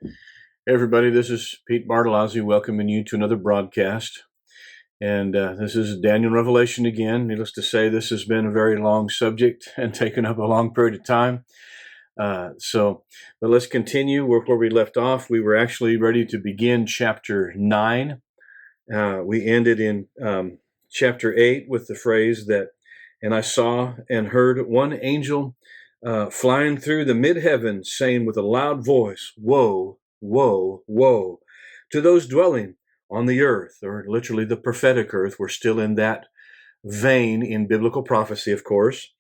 Hey everybody, this is Pete Bartolozzi welcoming you to another broadcast. And this is Daniel Revelation again. Needless to say, this has been a very long subject and taken up a long period of time. But let's continue where we left off. We were actually ready to begin chapter 9. We ended in chapter 8 with the phrase that, and I saw and heard one angel flying through the mid-heavens, saying with a loud voice, "Woe, woe, woe to those dwelling on the earth," or literally the prophetic earth. We're still in that vein in biblical prophecy, of course,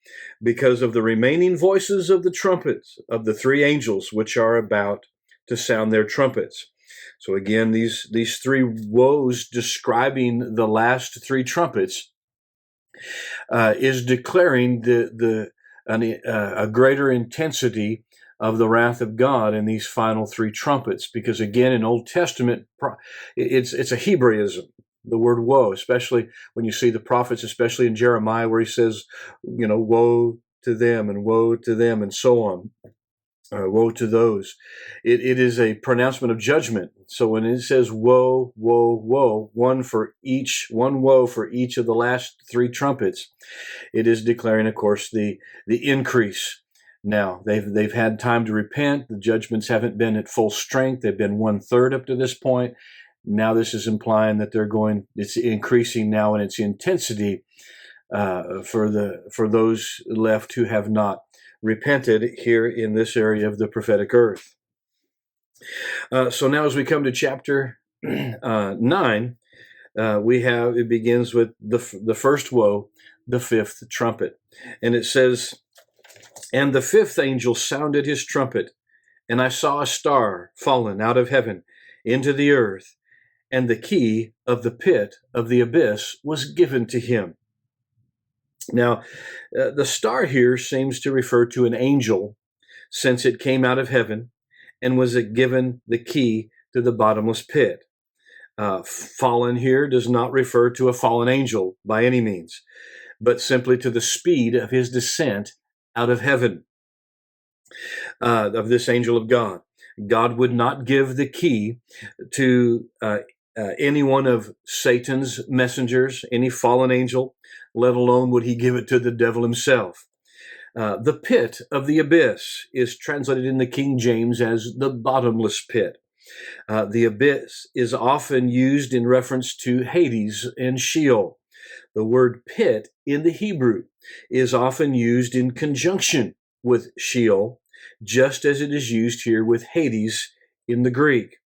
because of the remaining voices of the trumpets of the three angels, which are about to sound their trumpets. So again, these three woes describing the last three trumpets is declaring a greater intensity of the wrath of God in these final three trumpets. Because again, in Old Testament, it's a Hebraism, the word woe, especially when you see the prophets, especially in Jeremiah, where he says, woe to them and so on. Woe to those. It is a pronouncement of judgment. So when it says woe, woe, woe, one woe for each of the last three trumpets, it is declaring, of course, the increase. Now they've had time to repent. The judgments haven't been at full strength. They've been 1/3 up to this point. Now this is implying that it's increasing now in its intensity for those left who have not repented here in this area of the prophetic earth. So now as we come to chapter 9, it begins with the first woe, the fifth trumpet. And it says, "And the fifth angel sounded his trumpet, and I saw a star fallen out of heaven into the earth, and the key of the pit of the abyss was given to him." Now, the star here seems to refer to an angel, since it came out of heaven and was given the key to the bottomless pit. Fallen here does not refer to a fallen angel by any means, but simply to the speed of his descent out of heaven, of this angel of God. God would not give the key to any one of Satan's messengers, any fallen angel, let alone would he give it to the devil himself. The pit of the abyss is translated in the King James as the bottomless pit. The abyss is often used in reference to Hades and Sheol. The word pit in the Hebrew is often used in conjunction with Sheol, just as it is used here with Hades in the Greek.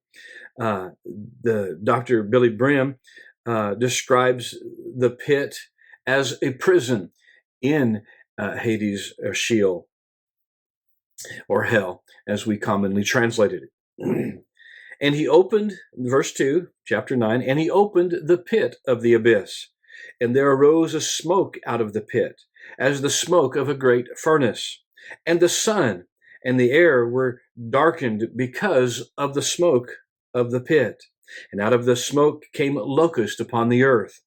The Dr. Billy Brim describes the pit as a prison in Hades or Sheol, or hell, as we commonly translated it. And he opened, verse 2, chapter 9, "and he opened the pit of the abyss, and there arose a smoke out of the pit, as the smoke of a great furnace. And the sun and the air were darkened because of the smoke of the pit. And out of the smoke came locusts upon the earth.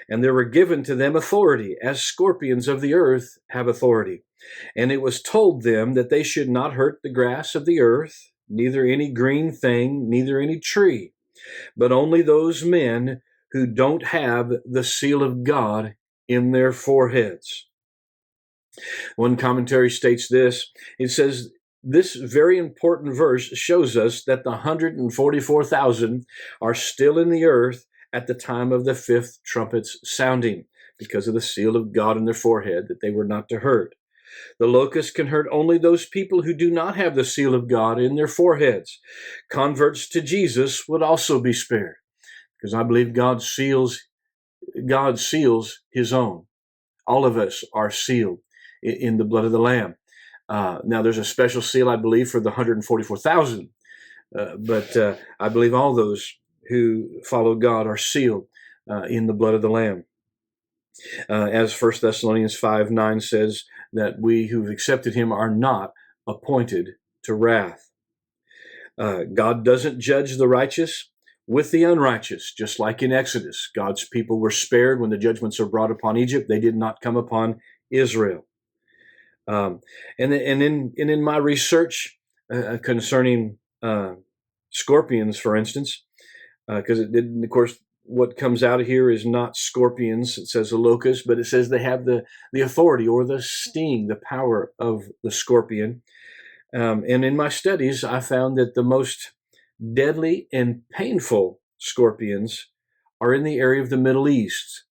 And there were given to them authority, as scorpions of the earth have authority. And it was told them that they should not hurt the grass of the earth, neither any green thing, neither any tree, but only those men who don't have the seal of God in their foreheads." One commentary states this. It says, this very important verse shows us that the 144,000 are still in the earth at the time of the fifth trumpet's sounding, because of the seal of God in their forehead, that they were not to hurt. The locust can hurt only those people who do not have the seal of God in their foreheads. Converts to Jesus would also be spared, because I believe God seals his own. All of us are sealed in the blood of the Lamb. Now, there's a special seal, I believe, for the 144,000, but I believe all those who follow God are sealed in the blood of the Lamb. As 1 Thessalonians 5:9 says, that we who've accepted him are not appointed to wrath. God doesn't judge the righteous with the unrighteous, just like in Exodus. God's people were spared when the judgments are brought upon Egypt. They did not come upon Israel. And in my research concerning scorpions, for instance, because it didn't, of course, what comes out of here is not scorpions. It says a locust, but it says they have the authority or the sting, the power of the scorpion. And in my studies, I found that the most deadly and painful scorpions are in the area of the Middle East,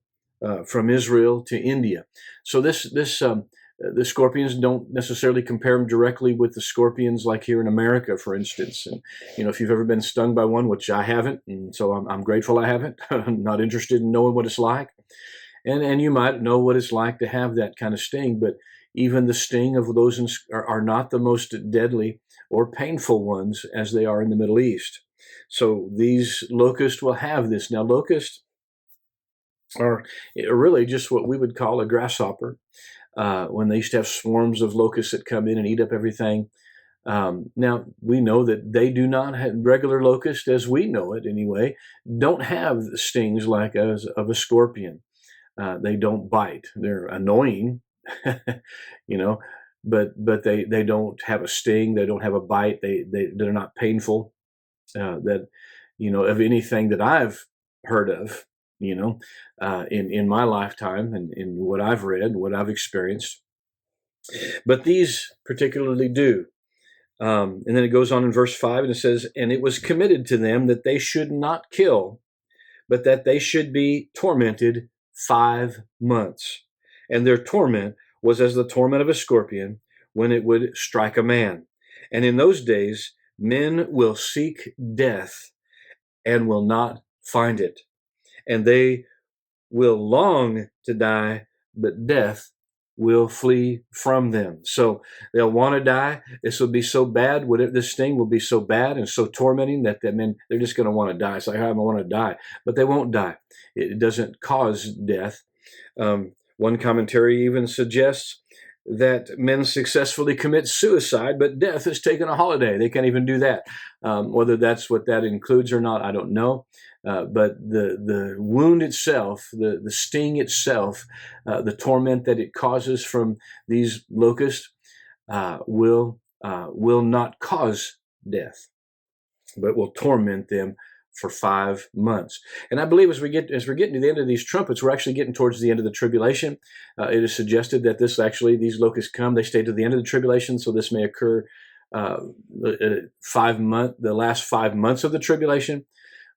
from Israel to India. So the scorpions don't necessarily compare them directly with the scorpions like here in America, for instance. And if you've ever been stung by one, which I haven't, and so I'm grateful I haven't. I'm not interested in knowing what it's like. And you might know what it's like to have that kind of sting, but even the sting of those are not the most deadly or painful ones as they are in the Middle East. So these locusts will have this. Now, locusts are really just what we would call a grasshopper. When they used to have swarms of locusts that come in and eat up everything. Now, we know that they do not have regular locusts, as we know it anyway, don't have stings like as of a scorpion. They don't bite. They're annoying, you know, but they don't have a sting. They don't have a bite. They're not painful. That of anything that I've heard of, in my lifetime and in what I've read, what I've experienced. But these particularly do. And then it goes on in verse 5 and it says, "And it was committed to them that they should not kill, but that they should be tormented 5 months. And their torment was as the torment of a scorpion when it would strike a man. And in those days, men will seek death and will not find it. And they will long to die, but death will flee from them." So they'll want to die. This will be so bad. This sting will be so bad and so tormenting that they're just going to want to die. It's like, I want to die, but they won't die. It doesn't cause death. One commentary even suggests that men successfully commit suicide, but death is taking a holiday. They can't even do that. Whether that's what that includes or not, I don't know. But the wound itself, the sting itself, the torment that it causes from these locusts will not cause death, but will torment them for 5 months. And I believe as we're getting to the end of these trumpets, we're actually getting towards the end of the tribulation. It is suggested that these locusts come, they stay to the end of the tribulation, so this may occur the last 5 months of the tribulation,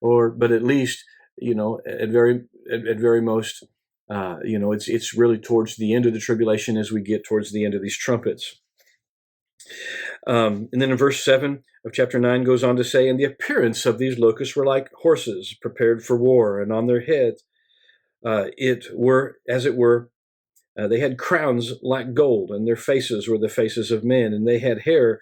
but at least, at very most, it's really towards the end of the tribulation as we get towards the end of these trumpets. And then in verse 7 of chapter 9 goes on to say, "And the appearance of these locusts were like horses prepared for war, and on their heads they had crowns like gold, and their faces were the faces of men, and they had hair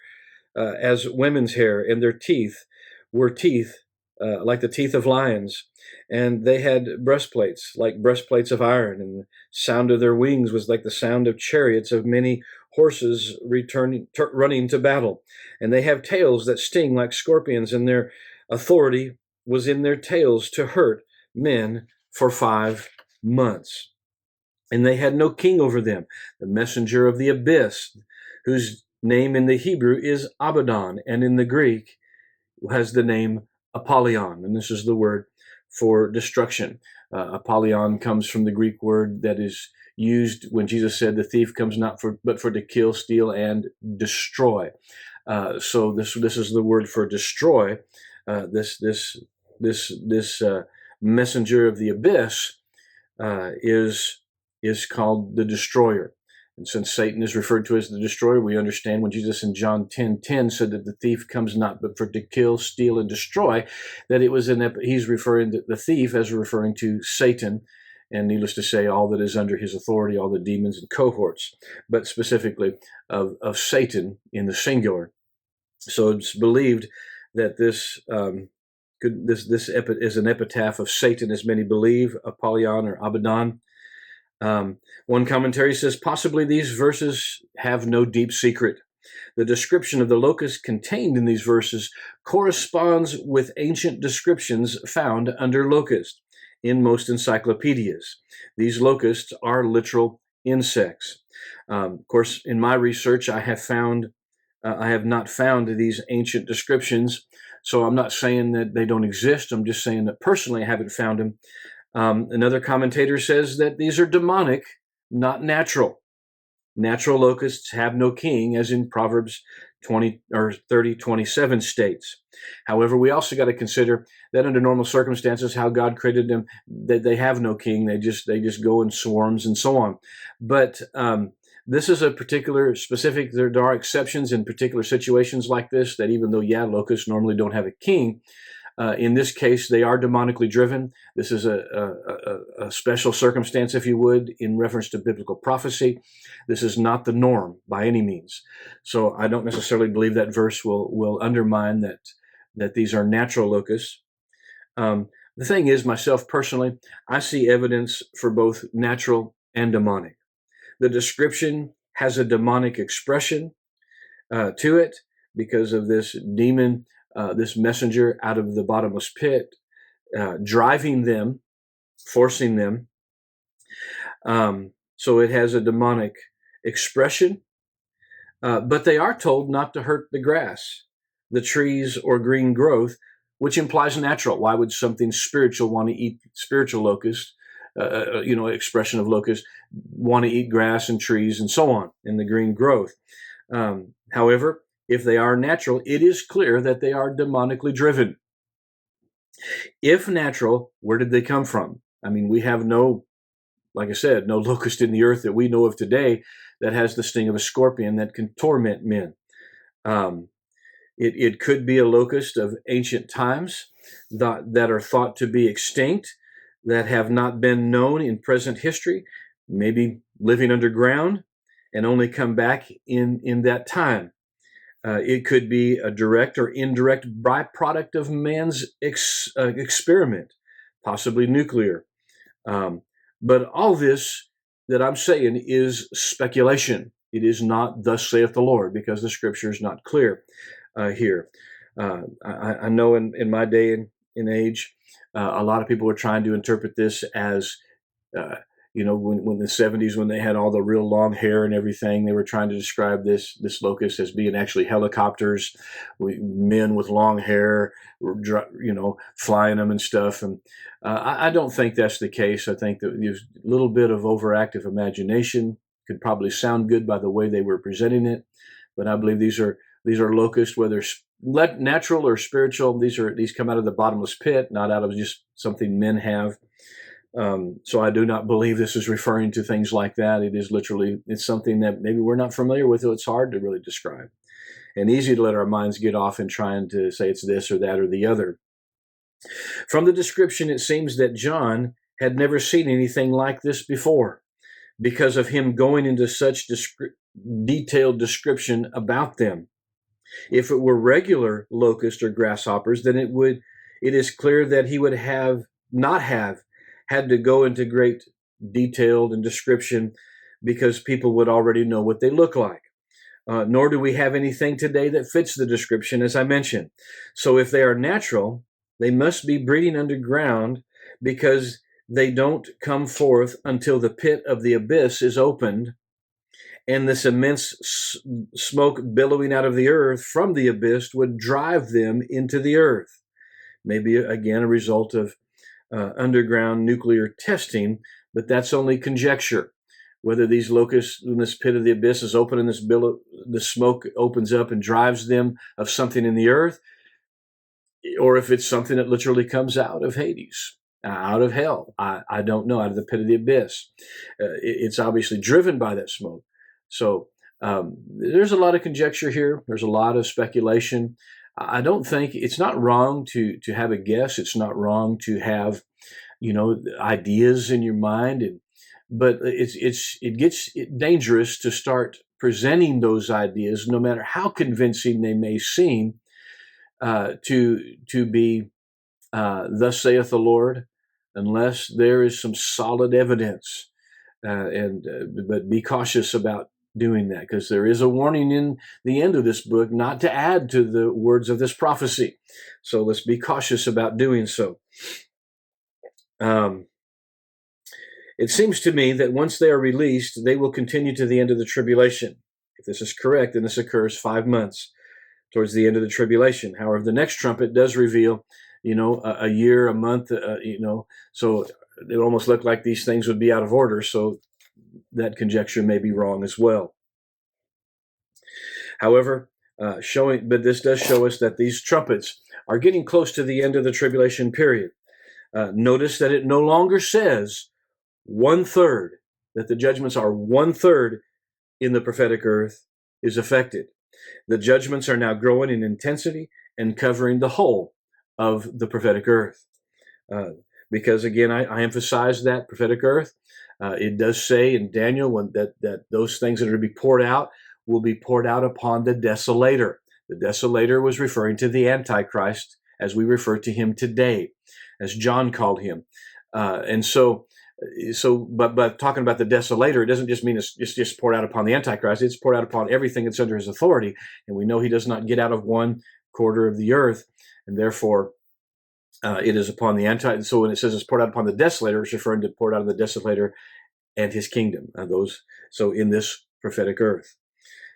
as women's hair, and their teeth were teeth like the teeth of lions, and they had breastplates like breastplates of iron, and the sound of their wings was like the sound of chariots of many horses running to battle. And they have tails that sting like scorpions, and their authority was in their tails to hurt men for 5 months. And they had no king over them. The messenger of the abyss, whose name in the Hebrew is Abaddon, and in the Greek has the name Apollyon, and this is the word for destruction. Apollyon comes from the Greek word that is used when Jesus said, "The thief comes not but for to kill, steal, and destroy." So this is the word for destroy. This messenger of the abyss is called the destroyer. And since Satan is referred to as the destroyer, we understand when Jesus in John 10:10 said that the thief comes not but for to kill, steal, and destroy, that it was he's referring to the thief as referring to Satan, and needless to say, all that is under his authority, all the demons and cohorts, but specifically of Satan in the singular. So it's believed that this is an epitaph of Satan, as many believe, Apollyon or Abaddon. One commentary says, possibly these verses have no deep secret. The description of the locusts contained in these verses corresponds with ancient descriptions found under locust in most encyclopedias. These locusts are literal insects. Of course, in my research, I have not found these ancient descriptions, So I'm not saying that they don't exist. I'm just saying that personally I haven't found them. Another commentator says that these are demonic, not natural. Natural locusts have no king, as in Proverbs 20 or 30:27 states. However, we also got to consider that under normal circumstances, how God created them, that they have no king. They just go in swarms and so on. But this is a particular specific. There are exceptions in particular situations like this. That even though locusts normally don't have a king, in this case, they are demonically driven. This is a special circumstance, if you would, in reference to biblical prophecy. This is not the norm by any means. So I don't necessarily believe that verse will undermine that these are natural locusts. The thing is, myself personally, I see evidence for both natural and demonic. The description has a demonic expression to it because of this demon, this messenger out of the bottomless pit, driving them, forcing them. So it has a demonic expression, but they are told not to hurt the grass, the trees, or green growth, which implies natural. Why would something spiritual want to eat spiritual locusts? Expression of locusts want to eat grass and trees and so on, and the green growth. However, if they are natural, it is clear that they are demonically driven. If natural, where did they come from? I mean, we have like I said, no locust in the earth that we know of today that has the sting of a scorpion that can torment men. It could be a locust of ancient times that are thought to be extinct, that have not been known in present history, maybe living underground and only come back in that time. It could be a direct or indirect byproduct of man's experiment, possibly nuclear. But all this that I'm saying is speculation. It is not thus saith the Lord, because the scripture is not clear here. I know in my day and age, a lot of people were trying to interpret this as when the 70s, when they had all the real long hair and everything, they were trying to describe this locust as being actually helicopters, men with long hair, flying them and stuff. And I don't think that's the case. I think that there's a little bit of overactive imagination. Could probably sound good by the way they were presenting it, but I believe these are locusts, whether natural or spiritual. These come out of the bottomless pit, not out of just something men have. So I do not believe this is referring to things like that. It's something that maybe we're not familiar with, so it's hard to really describe. And easy to let our minds get off in trying to say it's this or that or the other. From the description, it seems that John had never seen anything like this before, because of him going into such detailed description about them. If it were regular locusts or grasshoppers, then it is clear that he would not have had to go into great detailed and description, because people would already know what they look like. Nor do we have anything today that fits the description, as I mentioned. So if they are natural, they must be breeding underground, because they don't come forth until the pit of the abyss is opened, and this immense smoke billowing out of the earth from the abyss would drive them into the earth. Maybe, again, a result of underground nuclear testing, but that's only conjecture. Whether these locusts, when this pit of the abyss is open and the smoke opens up and drives them of something in the earth, or if it's something that literally comes out of Hades, out of hell. I don't know, out of the pit of the abyss. It's obviously driven by that smoke. So there's a lot of conjecture here. There's a lot of speculation. I don't think it's not wrong to have a guess. It's not wrong to have, ideas in your mind, but it gets dangerous to start presenting those ideas, no matter how convincing they may seem, to be thus saith the Lord, unless there is some solid evidence. But be cautious about doing that, because there is a warning in the end of this book not to add to the words of this prophecy. So let's be cautious about doing so. It seems to me that once they are released, they will continue to the end of the tribulation. If this is correct, then this occurs 5 months. towards the end of the tribulation. However, the next trumpet does reveal, a year, a month, so it almost looked like these things would be out of order. So that conjecture may be wrong as well. However, but this does show us that these trumpets are getting close to the end of the tribulation period. Notice that it no longer says 1/3, that the judgments are 1/3 in the prophetic earth is affected. The judgments are now growing in intensity and covering the whole of the prophetic earth. Because again, I emphasize that prophetic earth. It does say in Daniel that those things that are to be poured out will be poured out upon the desolator. The desolator was referring to the Antichrist, as we refer to him today, as John called him. But talking about the desolator, it doesn't just mean it's just poured out upon the Antichrist. It's poured out upon everything that's under his authority. And we know he does not get out of 1/4 of the earth, and therefore it is upon the So when it says it's poured out upon the desolator, it's referring to poured out of the desolator and his kingdom. So in this prophetic earth.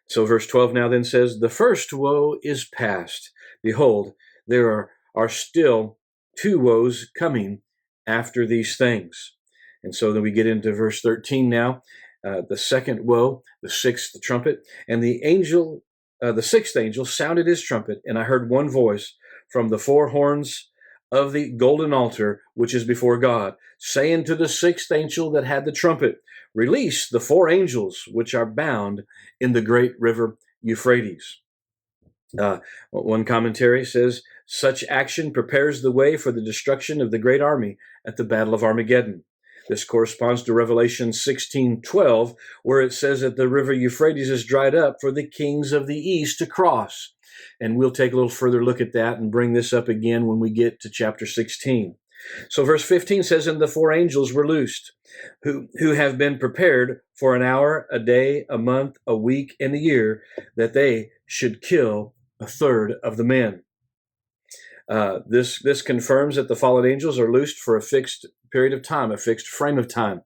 So verse 12 now then says, the first woe is past. Behold, there are still 2 woes coming after these things. And so then we get into verse 13 now. The second woe, the 6th trumpet, and the 6th angel sounded his trumpet, and I heard one voice from the 4 horns of the golden altar, which is before God, saying to the 6th angel that had the trumpet, release the 4 angels which are bound in the great river Euphrates. One commentary says, such action prepares the way for the destruction of the great army at the Battle of Armageddon. This corresponds to Revelation 16:12, where it says that the river Euphrates is dried up for the kings of the east to cross. And we'll take a little further look at that and bring this up again when we get to chapter 16. So verse 15 says, and the 4 angels were loosed, who have been prepared for an hour, a day, a month, a week, and a year, that they should kill 1/3 of the men. This confirms that the fallen angels are loosed for a fixed period of time, a fixed frame of time.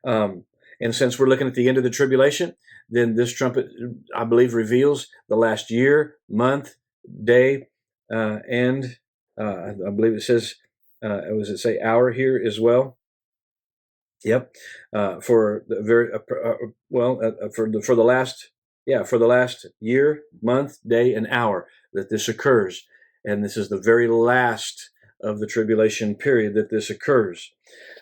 And since we're looking at the end of the tribulation, then this trumpet, I believe, reveals the last year, month, day, and I believe it says, does it say hour here as well? Yep. For the for the last year, month, day, and hour that this occurs. And this is the very last of the tribulation period that this occurs.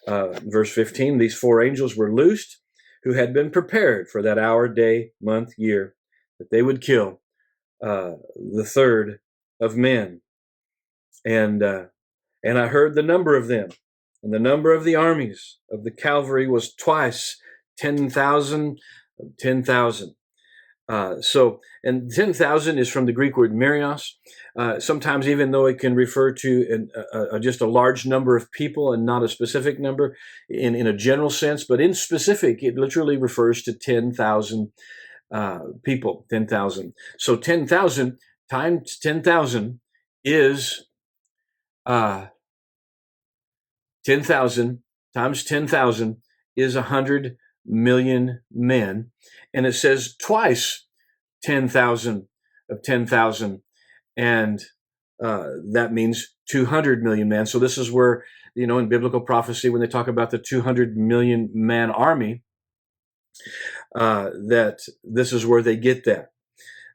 Verse 15, these 4 angels were loosed, who had been prepared for that hour, day, month, year, that they would kill the 1/3 of men. And I heard the number of them, and the number of the armies of the cavalry was twice 10,000 of 10,000. And 10,000 is from the Greek word myrios. Sometimes, even though it can refer to just a large number of people and not a specific number in a general sense, but in specific, it literally refers to 10,000 people, 10,000. So 10,000 times 10,000 is 10,000 times 10,000 is 100 million men. And it says twice 10,000 of 10,000. And that means 200 million men. So this is where, in biblical prophecy, when they talk about the 200 million man army, that this is where they get that.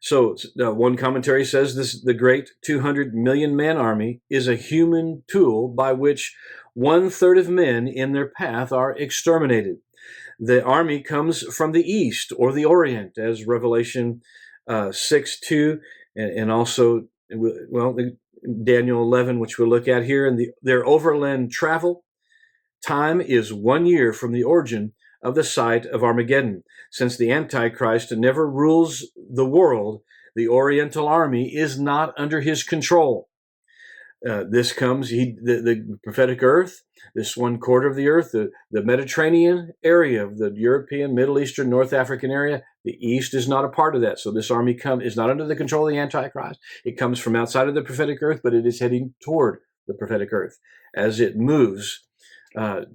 So one commentary says the great 200 million man army is a human tool by which 1/3 of men in their path are exterminated. The army comes from the east or the orient, as Revelation 6:2, and also, Daniel 11, which we'll look at here. And their overland travel time is 1 year from the origin of the site of Armageddon. Since the Antichrist never rules the world, the Oriental army is not under his control. This comes, the prophetic earth, this 1/4 of the earth, the Mediterranean area of the European, Middle Eastern, North African area, the East is not a part of that. So this army is not under the control of the Antichrist. It comes from outside of the prophetic earth, but it is heading toward the prophetic earth as it moves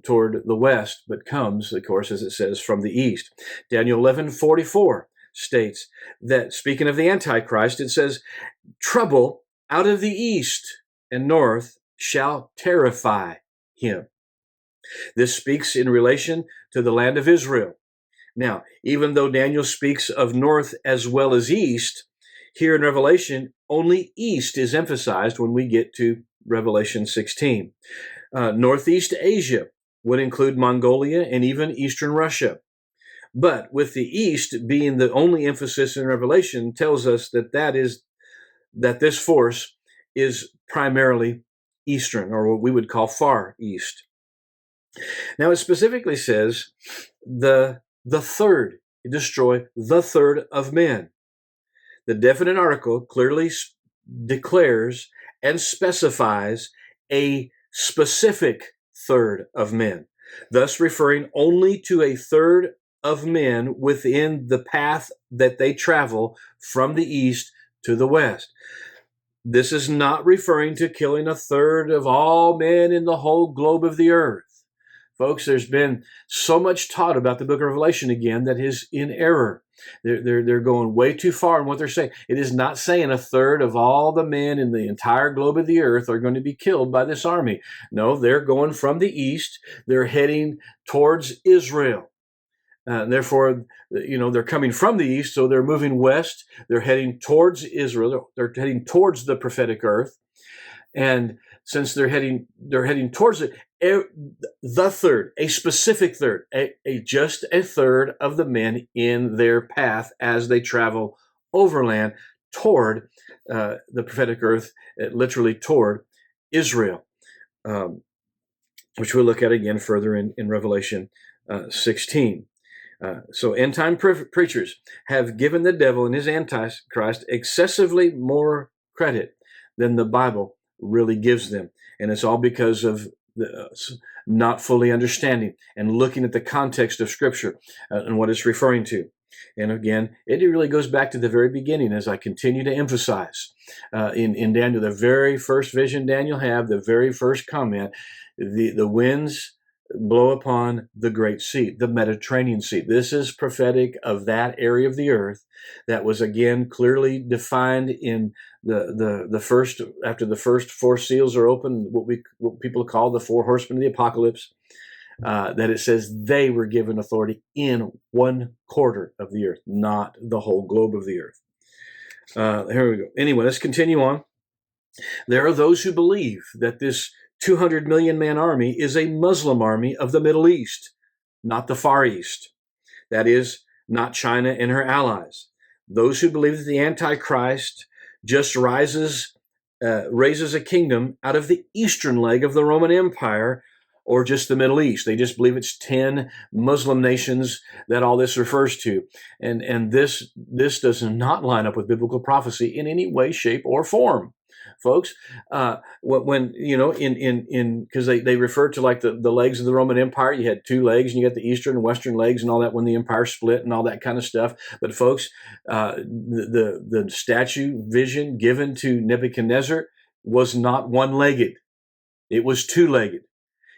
toward the west, but comes, of course, as it says, from the east. Daniel 11:44 states that, speaking of the Antichrist, it says, trouble out of the east and north shall terrify him. This speaks in relation to the land of Israel. Now, even though Daniel speaks of north as well as east, here in Revelation, only east is emphasized when we get to Revelation 16. Northeast Asia would include Mongolia and even Eastern Russia. But with the east being the only emphasis in Revelation, tells us that this force is primarily eastern, or what we would call far east. Now it specifically says the third, destroy the third of men. The definite article clearly declares and specifies a specific third of men, thus referring only to a third of men within the path that they travel from the east to the west. This is not referring to killing a third of all men in the whole globe of the earth. Folks, there's been so much taught about the book of Revelation again that is in error. They're going way too far in what they're saying. It is not saying a third of all the men in the entire globe of the earth are going to be killed by this army. No, they're going from the east. They're heading towards Israel. Therefore, they're coming from the east, so they're moving west. They're heading towards Israel. They're heading towards the prophetic earth. And since they're heading towards it, the third, a specific third, just a third of the men in their path as they travel overland toward the prophetic earth, literally toward Israel, which we'll look at again further in Revelation 16. So end-time preachers have given the devil and his Antichrist excessively more credit than the Bible really gives them. And it's all because of not fully understanding and looking at the context of Scripture and what it's referring to. And again, it really goes back to the very beginning, as I continue to emphasize in Daniel, the very first vision Daniel had, the very first comment, the winds blow upon the Great Sea, the Mediterranean Sea. This is prophetic of that area of the earth that was again clearly defined in the first, after the first four seals are opened, what people call the four horsemen of the apocalypse. That it says they were given authority in 1/4 of the earth, not the whole globe of the earth. Here we go. Anyway, let's continue on. There are those who believe that this 200 million man army is a Muslim army of the Middle East, not the Far East. That is, not China and her allies. Those who believe that the Antichrist just raises a kingdom out of the eastern leg of the Roman Empire, or just the Middle East. They just believe it's 10 Muslim nations that all this refers to. And this does not line up with biblical prophecy in any way, shape, or form. Folks, when because they refer to like the legs of the Roman Empire. You had two legs, and you got the eastern and western legs, and all that when the empire split, and all that kind of stuff. But folks, the statue vision given to Nebuchadnezzar was not one-legged; it was two-legged.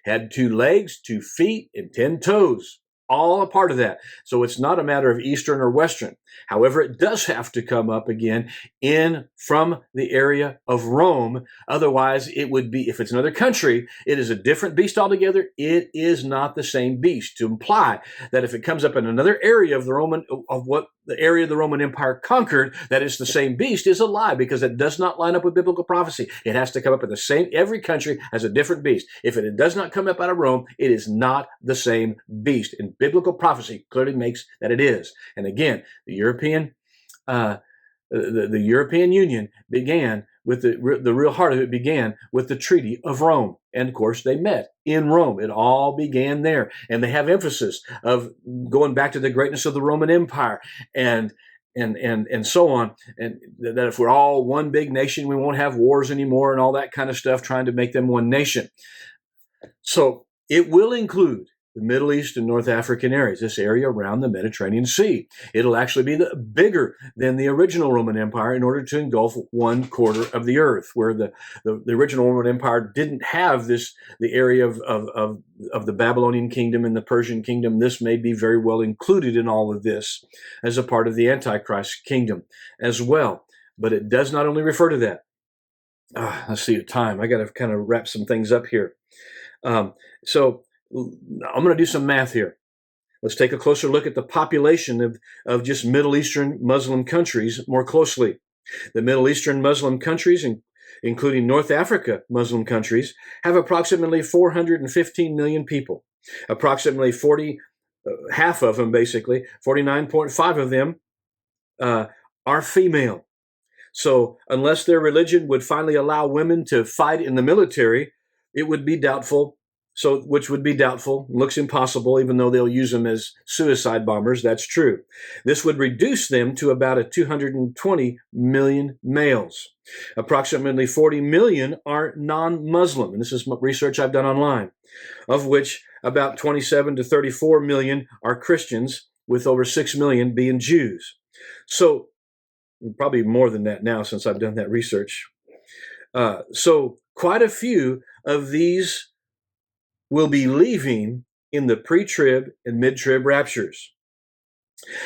Had 2 legs, 2 feet, and 10 toes. All a part of that. So it's not a matter of Eastern or Western. However, it does have to come up again from the area of Rome. Otherwise, it would be, if it's another country, it is a different beast altogether. It is not the same beast. To imply that if it comes up in another area of the area of the Roman Empire conquered, that it's the same beast is a lie, because it does not line up with biblical prophecy. It has to come up in the same, every country has a different beast. If it does not come up out of Rome, it is not the same beast. And biblical prophecy clearly makes that it is. And again, the European Union began with the real heart of it began with the Treaty of Rome. And of course, they met in Rome. It all began there. And they have emphasis of going back to the greatness of the Roman Empire and so on. And that if we're all one big nation, we won't have wars anymore and all that kind of stuff, trying to make them one nation. So it will include the Middle East and North African areas, this area around the Mediterranean Sea. It'll actually be bigger than the original Roman Empire in order to engulf 1/4 of the earth, where the original Roman Empire didn't have the area of the Babylonian kingdom and the Persian kingdom. This may be very well included in all of this as a part of the Antichrist kingdom as well. But it does not only refer to that. Let's see the time. I got to kind of wrap some things up here. So I'm going to do some math here. Let's take a closer look at the population of just Middle Eastern Muslim countries more closely. The Middle Eastern Muslim countries, including North Africa Muslim countries, have approximately 415 million people. Approximately half of them, basically, 49.5 of them are female. So unless their religion would finally allow women to fight in the military, it would be doubtful. Which would be doubtful, looks impossible, even though they'll use them as suicide bombers. That's true. This would reduce them to about 220 million males. Approximately 40 million are non-Muslim, and this is research I've done online, of which about 27 to 34 million are Christians, with over 6 million being Jews. So probably more than that now since I've done that research. So quite a few of these will be leaving in the pre-trib and mid-trib raptures.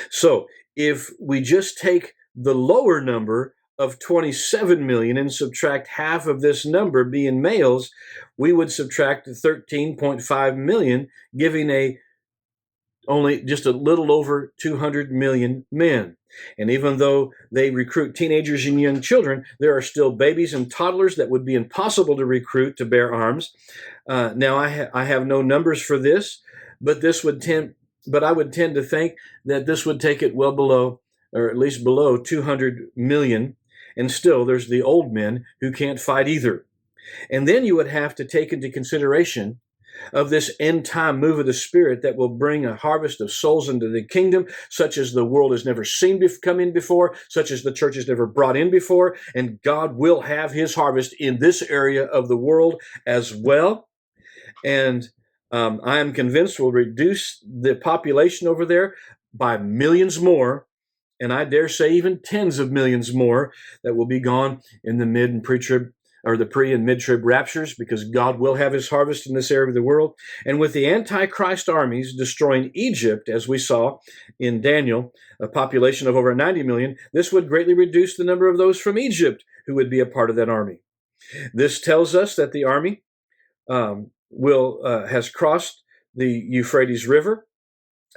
So if we just take the lower number of 27 million and subtract half of this number being males, we would subtract 13.5 million, giving only just a little over 200 million men. And even though they recruit teenagers and young children, there are still babies and toddlers that would be impossible to recruit to bear arms. Now, I have no numbers for this, but I would tend to think that this would take it well below, or at least below 200 million. And still, there's the old men who can't fight either. And then you would have to take into consideration of this end time move of the Spirit that will bring a harvest of souls into the kingdom, such as the world has never seen come in before, such as the church has never brought in before, and God will have his harvest in this area of the world as well. And I am convinced will reduce the population over there by millions more, and I dare say even tens of millions more that will be gone in the mid and pre-trib, or the pre and mid-trib raptures, because God will have his harvest in this area of the world. And with the Antichrist armies destroying Egypt, as we saw in Daniel, a population of over 90 million, this would greatly reduce the number of those from Egypt who would be a part of that army. This tells us that the army has crossed the Euphrates River.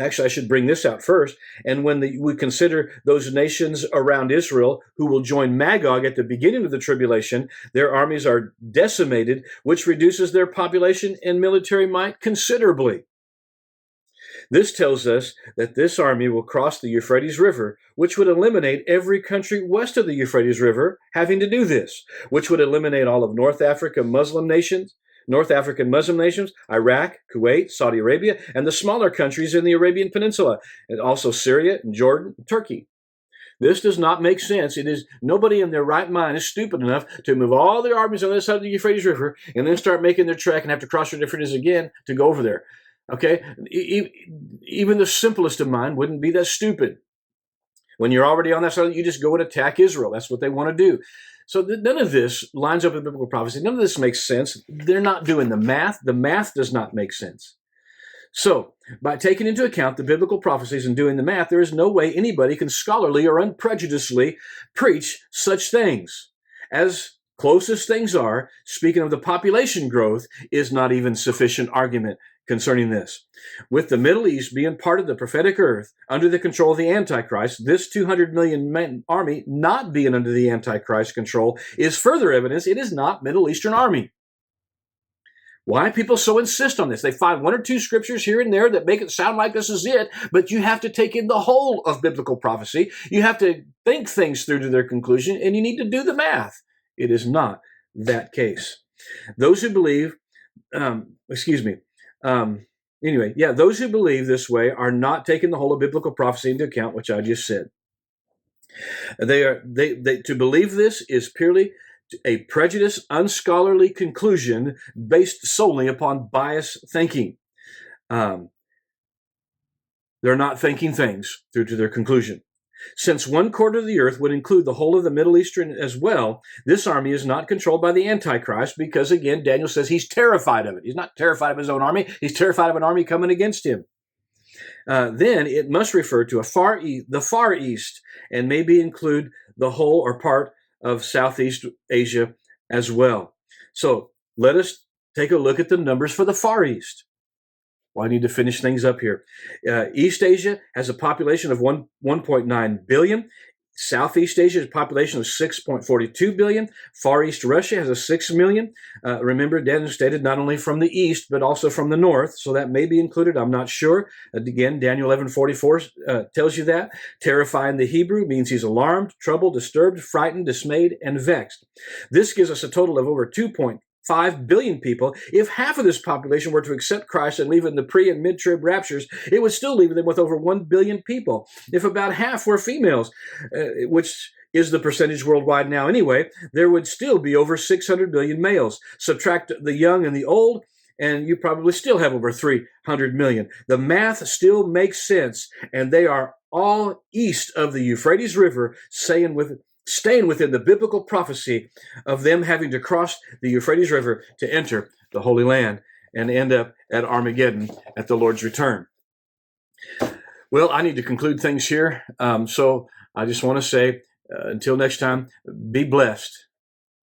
Actually, I should bring this out first. And when we consider those nations around Israel who will join Magog at the beginning of the tribulation, their armies are decimated, which reduces their population and military might considerably. This tells us that this army will cross the Euphrates River, which would eliminate every country west of the Euphrates River having to do this, which would eliminate all of North African Muslim nations, Iraq, Kuwait, Saudi Arabia, and the smaller countries in the Arabian Peninsula, and also Syria, and Jordan, and Turkey. This does not make sense. Nobody in their right mind is stupid enough to move all their armies on this side of the Euphrates River and then start making their trek and have to cross the Euphrates again to go over there. Okay? Even the simplest of mind wouldn't be that stupid. When you're already on that side, you just go and attack Israel. That's what they want to do. So none of this lines up with biblical prophecy. None of this makes sense. They're not doing the math. The math does not make sense. So by taking into account the biblical prophecies and doing the math, there is no way anybody can scholarly or unprejudicedly preach such things. As close as things are, speaking of the population growth is not even sufficient argument concerning this. With the Middle East being part of the prophetic earth under the control of the Antichrist, this 200 million army not being under the Antichrist control is further evidence it is not Middle Eastern army. Why people so insist on this? They find one or two scriptures here and there that make it sound like this is it, but you have to take in the whole of biblical prophecy. You have to think things through to their conclusion, and you need to do the math. It is not that case. Those who believe, those who believe this way are not taking the whole of biblical prophecy into account, which I just said. To believe this is purely a prejudiced, unscholarly conclusion based solely upon biased thinking. They're not thinking things through to their conclusion. Since 1/4 of the earth would include the whole of the Middle Eastern as well, this army is not controlled by the Antichrist because, again, Daniel says he's terrified of it. He's not terrified of his own army. He's terrified of an army coming against him. Then it must refer to the Far East, and maybe include the whole or part of Southeast Asia as well. So let us take a look at the numbers for the Far East. Well, I need to finish things up here. East Asia has a population of 1.9 billion. Southeast Asia has a population of 6.42 billion. Far East Russia has a 6 million. Remember, Daniel stated not only from the east, but also from the north. So that may be included. I'm not sure. Again, Daniel 11:44 tells you that. Terrify in the Hebrew means he's alarmed, troubled, disturbed, frightened, dismayed, and vexed. This gives us a total of over 2.5 billion people. If half of this population were to accept Christ and leave in the pre and mid-trib raptures, it would still leave them with over 1 billion people. If about half were females, which is the percentage worldwide now anyway, there would still be over 600 million males. Subtract the young and the old, and you probably still have over 300 million. The math still makes sense, and they are all east of the Euphrates River, staying within the biblical prophecy of them having to cross the Euphrates River to enter the Holy Land and end up at Armageddon at the Lord's return. Well, I need to conclude things here. So I just want to say, until next time, be blessed.